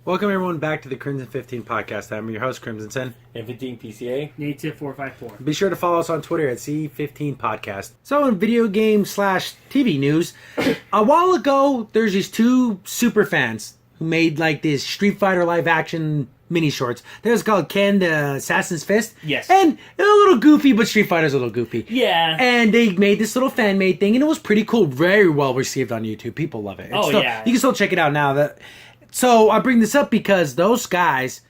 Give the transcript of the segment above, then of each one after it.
Welcome everyone back to the Crimson 15 podcast. I'm your host, Crimson Sen. And 15 PCA. Native 454. Be sure to follow us on Twitter at C15 Podcast. So in video game / TV news, a while ago, there's these two super fans who made like this Street Fighter live action mini shorts. That was called Ken the Assassin's Fist. Yes. And they're a little goofy, but Street Fighter's a little goofy. Yeah. And they made this little fan made thing, and it was pretty cool. Very well received on YouTube. People love it. Yeah. You can still check it out now. So I bring this up because those guys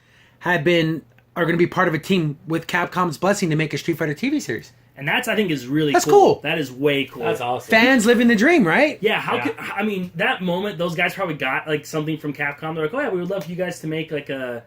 are going to be part of a team with Capcom's blessing to make a Street Fighter TV series. And I think is really That's cool. cool. That is way cool. That's awesome. Fans living the dream, right? Yeah, that moment, those guys probably got like something from Capcom. They're like, oh yeah, we would love you guys to make like a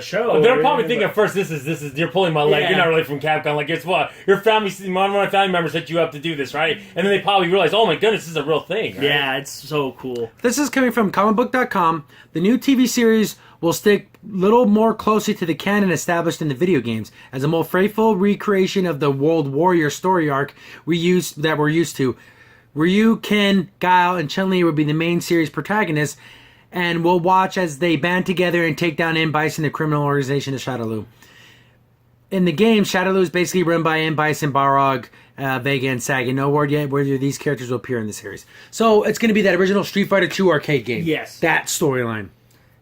show. Well, they're probably thinking at first, this is you're pulling my leg. Yeah. You're not really from Capcom. Like, guess what? One of my family members set you up to do this, right? And then they probably realize, oh my goodness, this is a real thing. Right? Yeah, it's so cool. This is coming from comicbook.com. The new TV series will stick a little more closely to the canon established in the video games, as a more faithful recreation of the World Warrior story arc we're used to. Ryu, Ken, Guile, and Chun-Li will be the main series protagonists, and we'll watch as they band together and take down M. Bison, the criminal organization of Shadaloo. In the game, Shadaloo is basically run by M. Bison, Balrog, Vega, and Saga. No word yet whether these characters will appear in the series. So it's going to be that original Street Fighter II arcade game. Yes. That storyline.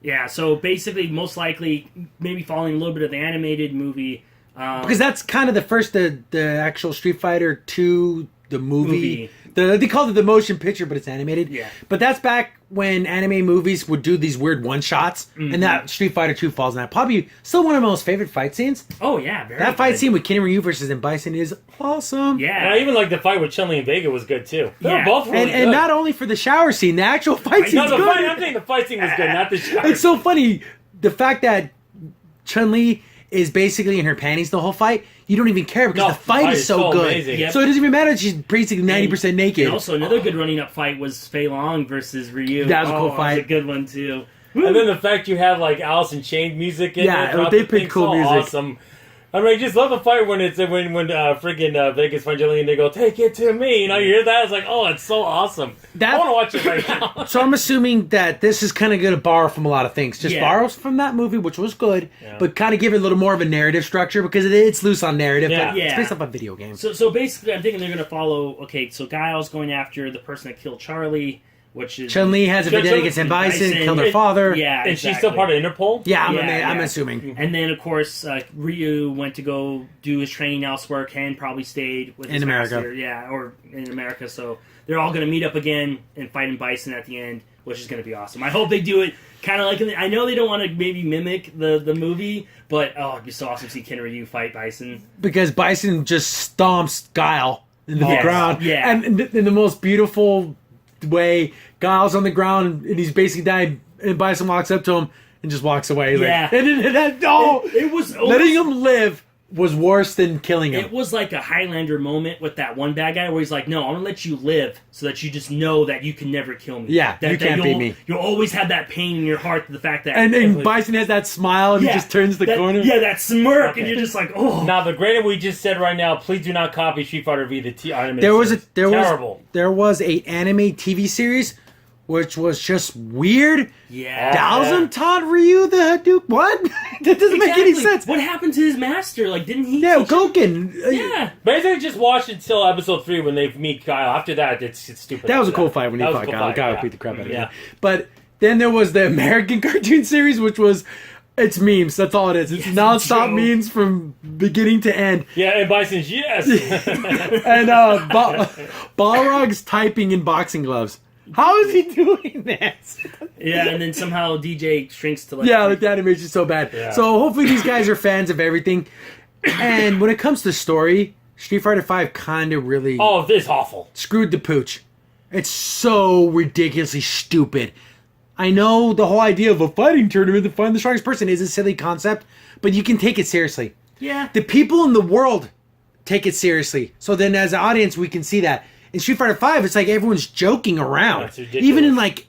Yeah, so basically, most likely, maybe following a little bit of the animated movie. Because that's kind of the first, the actual Street Fighter II, the movie. They called it the motion picture, but it's animated. Yeah. But that's back when anime movies would do these weird one-shots, and that Street Fighter II falls in that. Probably still one of my most favorite fight scenes. Oh, yeah. That fight scene with Ken Ryu versus M. Bison is awesome. Yeah. And I even like the fight with Chun-Li and Vega was good, too. They were Yeah. both really good. And not only for the shower scene, the actual fight scene's No, good. I'm saying the fight scene was good, not the shot. It's so funny, the fact that Chun-Li is basically in her panties the whole fight. You don't even care because the fight is so good. amazing. Yep. So it doesn't even matter if she's basically 90% naked. And also, another good running up fight was Fei Long versus Ryu. That was a cool fight. That was a good one, too. And then the fact you have like Alice in Chains music in Yeah, there. they picked cool music. Awesome. I mean, I just love the fight when friggin' Vegas finds Jelly and they go, take it to me. You know, you hear that? It's like, oh, it's so awesome. I want to watch it right now. So I'm assuming that this is kind of going to borrow from a lot of things. Just Yeah. borrows from that movie, which was good, but kind of give it a little more of a narrative structure because it's loose on narrative. Yeah. But it's Yeah. based off a video game. So basically, I'm thinking they're going to follow. Okay, so Guile's going after the person that killed Charlie, which is Chun-Li has a vendetta against M. Bison, killed her father. Yeah, And she's still part of Interpol? Yeah, I'm Yeah. assuming. And then, of course, Ryu went to go do his training elsewhere. Ken probably stayed with his In America. master. Yeah, or in America. So they're all going to meet up again and fight in Bison at the end, which is going to be awesome. I hope they do it kind of like... I know they don't want to maybe mimic the movie, but it'd be so awesome to see Ken Ryu fight Bison. Because Bison just stomps Guile into the Yes, ground. yeah. And in the most beautiful way, Guile's on the ground and he's basically dying, and Bison walks up to him and just walks away. He's Yeah. Like, It was almost, letting him live was worse than killing him. It was like a Highlander moment with that one bad guy where he's like, no, I'm going to let you live so that you just know that you can never kill me. Yeah, that, you can't beat you'll- me. You'll always have that pain in your heart, the fact that... And Bison has that smile and he just turns the corner. Yeah, that smirk, and you're just like, oh. Now, the graded we just said right now, please do not copy Street Fighter V, the animated There series. was a anime TV series which was just weird. Yeah. Dhalsim taught Ryu the Hadouken. What? That doesn't make any sense. What happened to his master? Like, didn't he... Yeah, teach him? Goken. Yeah. Basically, just watch until episode 3 when they meet Kyle. After that, it's stupid. That was a cool fight when he That was fought a cool Guile. fight, Guile yeah. beat the crap out of Yeah. him. But then there was the American cartoon series, which was... It's memes. That's all it is. It's Yes, non-stop true. memes from beginning to end. Yeah, and Bison's, yes! And Balrog's typing in boxing gloves. How is he doing that? Yeah, and then somehow DJ shrinks to like... Yeah, like the animation's so bad. Yeah. So hopefully these guys are fans of everything. And when it comes to story, Street Fighter V kind of really Oh, this is awful. screwed the pooch. It's so ridiculously stupid. I know the whole idea of a fighting tournament to find the strongest person is a silly concept, but you can take it seriously. Yeah. The people in the world take it seriously. So then as an audience, we can see that. In Street Fighter V, it's like everyone's joking around. That's ridiculous. Even in like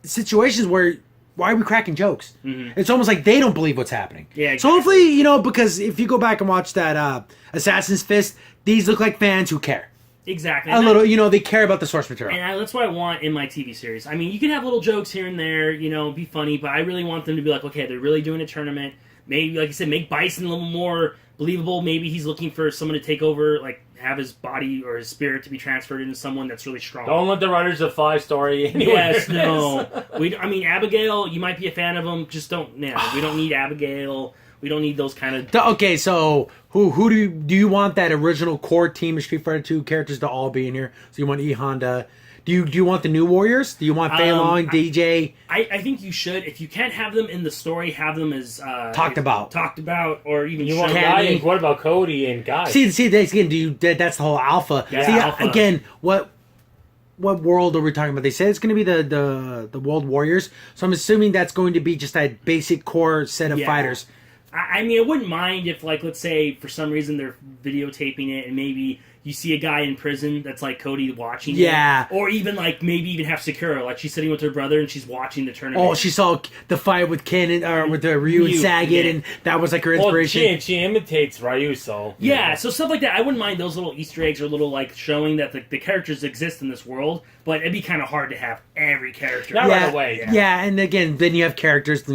situations where, why are we cracking jokes? Mm-hmm. It's almost like they don't believe what's happening. Yeah, So exactly. hopefully, because if you go back and watch that Assassin's Fist, these look like fans who care. Exactly. a little, they care about the source material. And that's what I want in my TV series. I mean, you can have little jokes here and there, be funny, but I really want them to be like, okay, they're really doing a tournament. Maybe, like I said, make Bison a little more believable. Maybe he's looking for someone to take over, like have his body or his spirit to be transferred into someone that's really strong. Don't let the writers of 5 story anywhere. Yes, no. Abigail, you might be a fan of him. Just don't. No, we don't need Abigail. We don't need those kind of. Okay, so who do you want that original core team of Street Fighter 2 characters to all be in here? So you want E Honda. Do you want the new Warriors? Do you want Fei Long, DJ? I think you should. If you can't have them in the story, have them as talked about, or even you want Guy. And what about Cody and Guy? See, again. That's the whole alpha. Yeah, see, alpha. Again, what world are we talking about? They said it's going to be the World Warriors, so I'm assuming that's going to be just that basic core set of fighters. I mean, I wouldn't mind if, like, let's say for some reason they're videotaping it and maybe you see a guy in prison that's like Cody watching it. Or even, like, maybe even have Sakura. Like, she's sitting with her brother and she's watching the tournament. Oh, she saw the fight with Ken or with Ryu and Sagat, and that was like her inspiration. Well, she imitates Ryu, so... Yeah, so stuff like that. I wouldn't mind those little Easter eggs or little, like, showing that the characters exist in this world, but it'd be kind of hard to have every character. Not right away. Yeah, and again, then you have characters,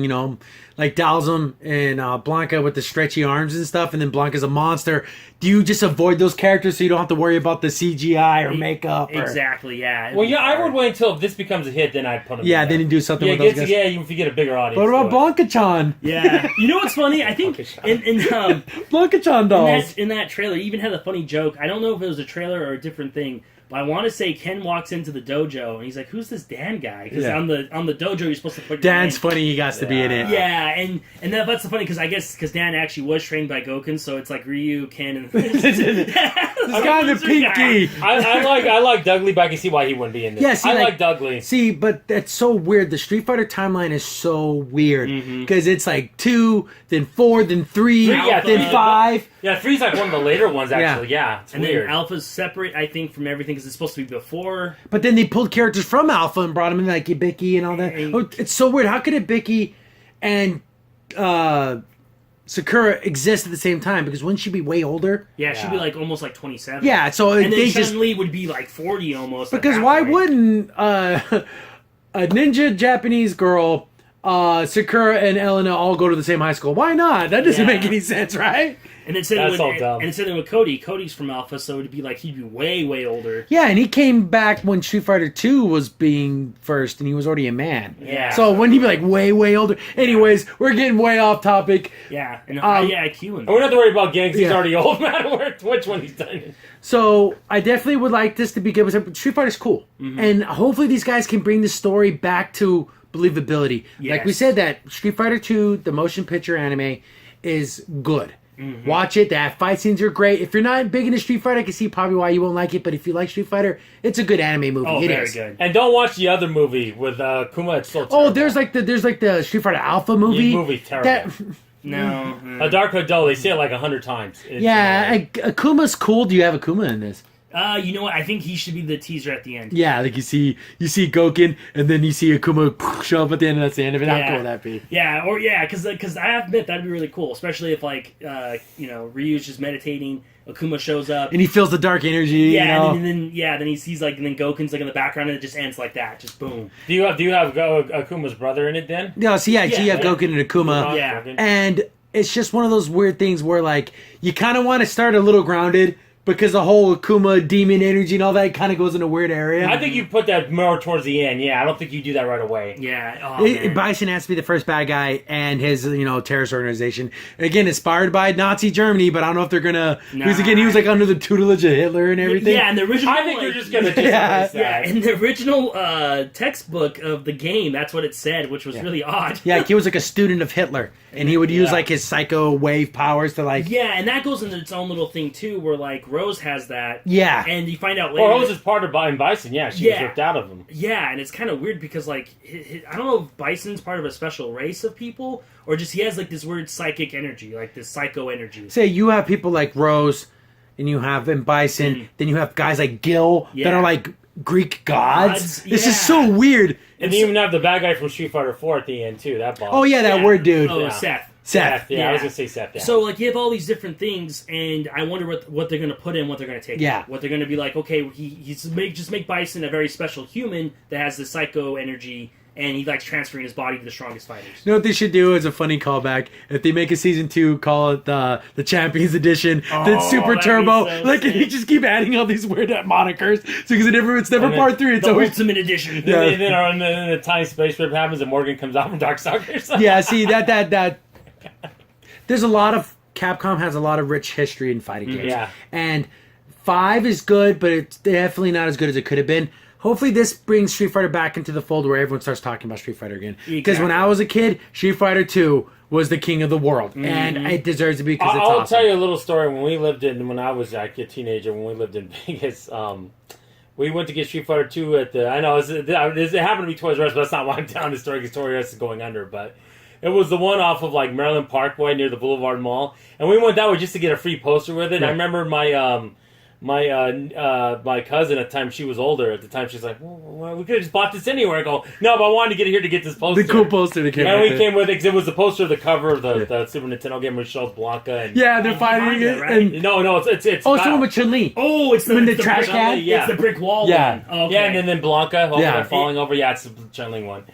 like Dalsum and Blanca with the stretchy arms and stuff, and then Blanca's a monster. Do you just avoid those characters so you don't have to worry about the CGI or makeup? Exactly, yeah. Well, yeah, I would wait until this becomes a hit, then I'd put them in there. Then you do something with those guys. Yeah, if you get a bigger audience. What about Blanca-chan? Yeah. You know what's funny? I think in Blanca-chan dolls. In that trailer, he even had a funny joke. I don't know if it was a trailer or a different thing, but I want to say Ken walks into the dojo and he's like, "Who's this Dan guy?" Because on the dojo you're supposed to put Dan's funny. He got to be in it. Yeah, and that's the funny because Dan actually was trained by Gouken, so it's like Ryu, Ken, and this guy the pinky. I like Dudley, but I can see why he wouldn't be in this. Yeah, see, I like Dudley. See, but that's so weird. The Street Fighter timeline is so weird because it's like 2, then 4, then 3, then 5. Yeah, 3's like one of the later ones, actually. Yeah, it's weird. Then Alpha's separate, I think, from everything because it's supposed to be before. But then they pulled characters from Alpha and brought them in, like Ibiki and all that. It's so weird. How could Ibiki and Sakura exist at the same time? Because wouldn't she be way older? Yeah, she'd be like almost like 27. Yeah, so and they then Chun-Li would be like 40 almost. Because why wouldn't a ninja Japanese girl, Sakura and Elena all go to the same high school? Why not? That doesn't make any sense, right? And it's all dumb. And it's with Cody. Cody's from Alpha, so it'd be like he'd be way, way older. Yeah, and he came back when Street Fighter 2 was being first, and he was already a man. Yeah. So wouldn't he be like way, way older? Anyways, we're getting way off topic. Yeah, and high IQ. And we don't have to worry about gangs. He's already old, no matter which one he's done. So I definitely would like this to be good. Street Fighter's cool, and hopefully these guys can bring the story back to believability. Yes. Like we said, that Street Fighter 2, the motion picture anime, is good. Watch it. That fight scenes are great. If you're not big into Street Fighter, I can see probably why you won't like it. But if you like Street Fighter, it's a good anime movie. Oh, it very is. good. And don't watch the other movie with Kuma. It's so terrible. Oh, there's like the Street Fighter Alpha movie. Movie terrible. No. A Dark Hood They say it like 100 times. Akuma's cool. Do you have Akuma in this? You know what? I think he should be the teaser at the end. Yeah, like you see Gouken, and then you see Akuma show up at the end, and that's the end of it. How cool would that be? Yeah, because I have to admit that'd be really cool, especially if Ryu's just meditating, Akuma shows up, and he feels the dark energy. Yeah, and then he's like, and then Gouken's like in the background, and it just ends like that, just boom. Do you have Akuma's brother in it then? No, so you have Gouken and Akuma, and it's just one of those weird things where like you kind of want to start a little grounded. Because the whole Akuma demon energy and all that kind of goes in a weird area. I think you put that more towards the end. Yeah, I don't think you do that right away. Yeah. Bison has to be the first bad guy and his, terrorist organization. Again, inspired by Nazi Germany, but I don't know if they're gonna. Because again, he was like under the tutelage of Hitler and everything. Yeah, and the original. I think you're just gonna dismiss that. Yeah, in the original textbook of the game, that's what it said, which was really odd. Yeah, he was like a student of Hitler, and he would use like his psycho wave powers to like. Yeah, and that goes into its own little thing too, where like Rose has that. Yeah. And you find out later. Well, Rose is part of Bison. Yeah, she was ripped out of him. Yeah, and it's kind of weird because, like, I don't know if Bison's part of a special race of people or just he has, like, this weird psychic energy, like this psycho energy. Say you have people like Rose and you have Bison, then you have guys like Gil that are like Greek gods. This is so weird. And you even have the bad guy from Street Fighter 4 at the end, too. That boss. Oh, yeah, that weird dude. Oh, Seth. Seth. Yeah, I was gonna say Seth. Yeah. So like you have all these different things, and I wonder what they're going to put in, what they're going to take. Yeah. out. What they're going to be like. Okay, just make Bison a very special human that has the psycho energy, and he likes transferring his body to the strongest fighters. You know what they should do as a funny callback? If they make a season 2, call it the Champions Edition, then Super that'd be Turbo. so Like, and you sick. just keep adding all these weird monikers. So, because it's never And then part 3. It's The always. Ultimate Edition. Yeah. And then the tiny space rip happens, and Morgan comes out from Darkstalkers. Yeah, see, that. There's a lot of. Capcom has a lot of rich history in fighting games. Yeah. And 5 is good, but it's definitely not as good as it could have been. Hopefully this brings Street Fighter back into the fold where everyone starts talking about Street Fighter again. Because when I was a kid, Street Fighter 2 was the king of the world. And it deserves to be because it's I'll awesome. tell you a little story. When I was like a teenager, when we lived in Vegas, we went to get Street Fighter 2 at the... I know, it happened to be Toys R Us, but that's not why I'm telling the story, because Toys R Us is going under, but... It was the one off of like Maryland Parkway near the Boulevard Mall, and we went that way just to get a free poster with it. Yeah. I remember my cousin at the time, she was older at the time. She's like, well, we could have just bought this anywhere. I go, no, but I wanted to get here to get this poster. The cool poster that came And with we it. came with it because it was the poster of the cover of the Super Nintendo game with shows Blanca and Yeah, they're fighting it. right? And, no, it's oh, Kyle. someone with Chun-Li. Oh, it's the, When the it's trash brick, can? Yeah. It's the brick wall. Yeah. One. Okay. Yeah, and then Blanca, Yeah. falling over. Yeah, it's the Chun-Li one.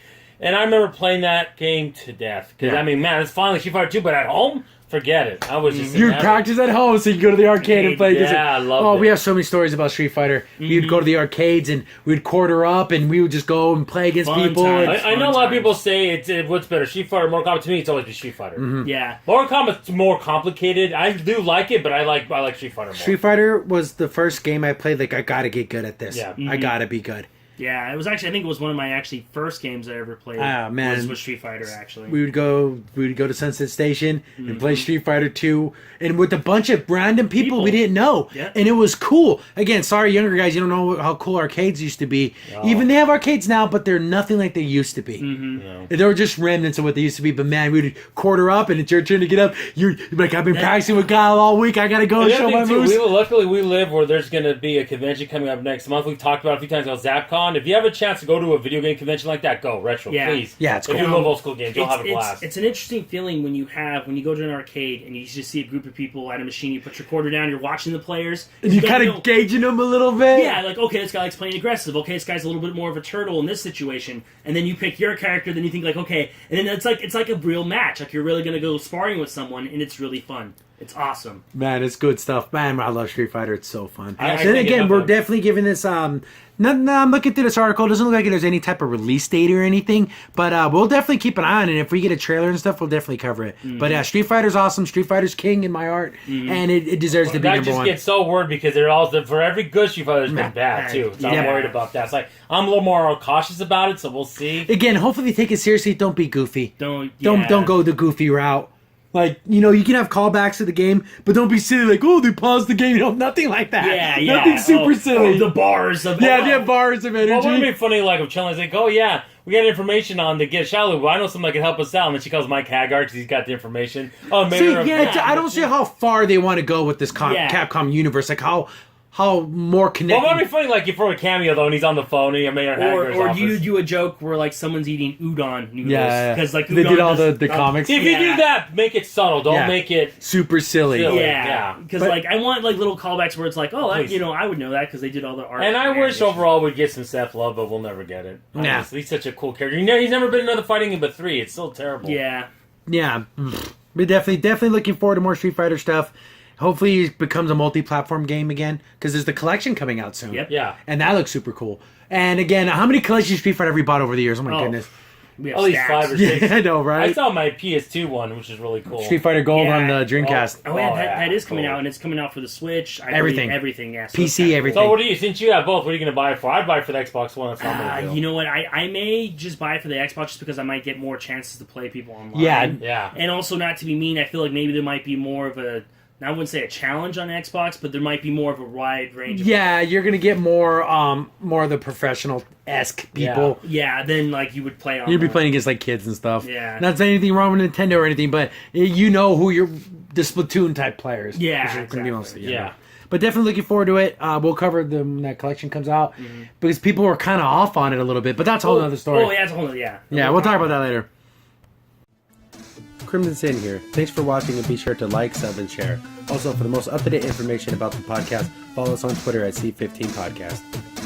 And I remember playing that game to death. Because, Yeah. I mean, man, it's finally Street Fighter 2, but at home, forget it. I was just... You would practice at home, so you go to the arcade and play. Yeah, I loved Oh, it. we have so many stories about Street Fighter. We'd go to the arcades and we'd quarter up and we would just go and play against Fun people. times. And, I know a lot of Fun people say it's what's better, Street Fighter or Mortal Kombat. To me, it's always been Street Fighter. Yeah. Mortal Kombat's more complicated. I do like it, but I like Street Fighter more. Street Fighter was the first game I played. Like, I gotta get good at this. Yeah. I gotta be good. Yeah, it was actually, I think it was one of my first games I ever played. Ah, man. Was Street Fighter, actually. We would go to Sunset Station and play Street Fighter 2 and with a bunch of random people we didn't know. Yeah. And it was cool. Again, sorry younger guys, you don't know how cool arcades used to be. Oh. Even they have arcades now, but they're nothing like they used to be. No. They were just remnants of what they used to be. But man, we'd quarter up and it's your turn to get up. You're like, I've been practicing with Kyle all week. I gotta go and The show other my thing, moves. luckily, we live where there's going to be a convention coming up next month. We've talked about it a few times about ZapCon. If you have a chance to go to a video game convention like that, go. Retro, Yeah. please. Yeah, it's If cool. you love old school games, you'll have a blast. It's an interesting feeling when you go to an arcade and you just see a group of people at a machine. You put your quarter down. You're watching the players. And you don't kind know- of gauging them a little bit. Yeah, like, okay, this guy likes playing aggressive. Okay, this guy's a little bit more of a turtle in this situation. And then you pick your character, then you think, like, okay. And then it's like a real match. Like, you're really going to go sparring with someone, and it's really fun. It's awesome. Man, it's good stuff. Man, I love Street Fighter. It's so fun. I Then think again, it's we're fun. definitely giving this. I'm looking through this article. It doesn't look like there's any type of release date or anything, but we'll definitely keep an eye on it. If we get a trailer and stuff, we'll definitely cover it. But Street Fighter's awesome. Street Fighter's king in my heart, and it deserves to be That number just one. gets so worried because they're all for every good Street Fighter, there's been bad too. So I'm Yeah. worried about that. It's like I'm a little more cautious about it, so we'll see. Again, hopefully take it seriously. Don't be goofy. Don't Don't go the goofy route. Like, you can have callbacks to the game, but don't be silly like, oh, they paused the game. Nothing like that. Yeah. Nothing super Oh, silly. the bars of They have bars of Well, energy. wouldn't it be funny like if Chun-Li's like, oh yeah, we got information on to get Shaolin. Well, I know somebody that can help us out, and then she calls Mike Haggard because he's got the information. Oh, maybe See, they're- I don't see how far they want to go with this Yeah. Capcom universe. Like how more Well, connected. it would be funny like if for a cameo though, and he's on the phone, and Mayor Haggard's Or office. you do a joke where like someone's eating udon noodles. Yeah, Because like they udon did all does- the comics. See, if you Yeah. do that, make it subtle. Don't Yeah. make it. Super silly. Silly. Yeah, Yeah. because But- like I want like little callbacks where it's like, oh, Please. I would know that because they did all the art. And I wish animation. overall we'd get some Seth Love, but we'll never get it. Yeah. Honestly, he's such a cool character. He's never been in another fighting game but 3. It's so terrible. Yeah, Yeah, we're definitely looking forward to more Street Fighter stuff. Hopefully, it becomes a multi-platform game again because there's the collection coming out soon. Yep. Yeah. and that looks super cool. And again, how many collections of Street Fighter have we bought over the years? Oh my Oh, goodness! we have At least stacks. 5 or 6. Yeah, I know, I right? saw my PS2 one, which is really cool. Street Fighter Gold Yeah. on the Dreamcast. Oh yeah, Oh, yeah, that is coming cool. out, and it's coming out for the Switch. I Everything. believe everything, yeah. So PC, it's kinda cool. everything. So what do you? Since you have both, what are you going to buy it for? I'd buy it for the Xbox One. That's what I'm going to do. You know what? I may just buy it for the Xbox just because I might get more chances to play people online. Yeah. Yeah. And also, not to be mean, I feel like maybe there might be more of a. I wouldn't say a challenge on Xbox, but there might be more of a wide range. Of Yeah, you're gonna get more of the professional-esque people. Yeah, then like you would play on. You'd be playing against like kids and stuff. Yeah. Not saying anything wrong with Nintendo or anything, but you know who you're the Splatoon type players. Yeah, Which are gonna be exactly. mostly, Yeah. But definitely looking forward to it. We'll cover them when that collection comes out because people were kind of off on it a little bit, but that's a whole other story. Oh yeah, it's a whole yeah. Yeah, we'll talk about that later. Crimson Sin here. Thanks for watching, and be sure to like, sub, and share. Also, for the most up-to-date information about the podcast, follow us on Twitter at C15 Podcast.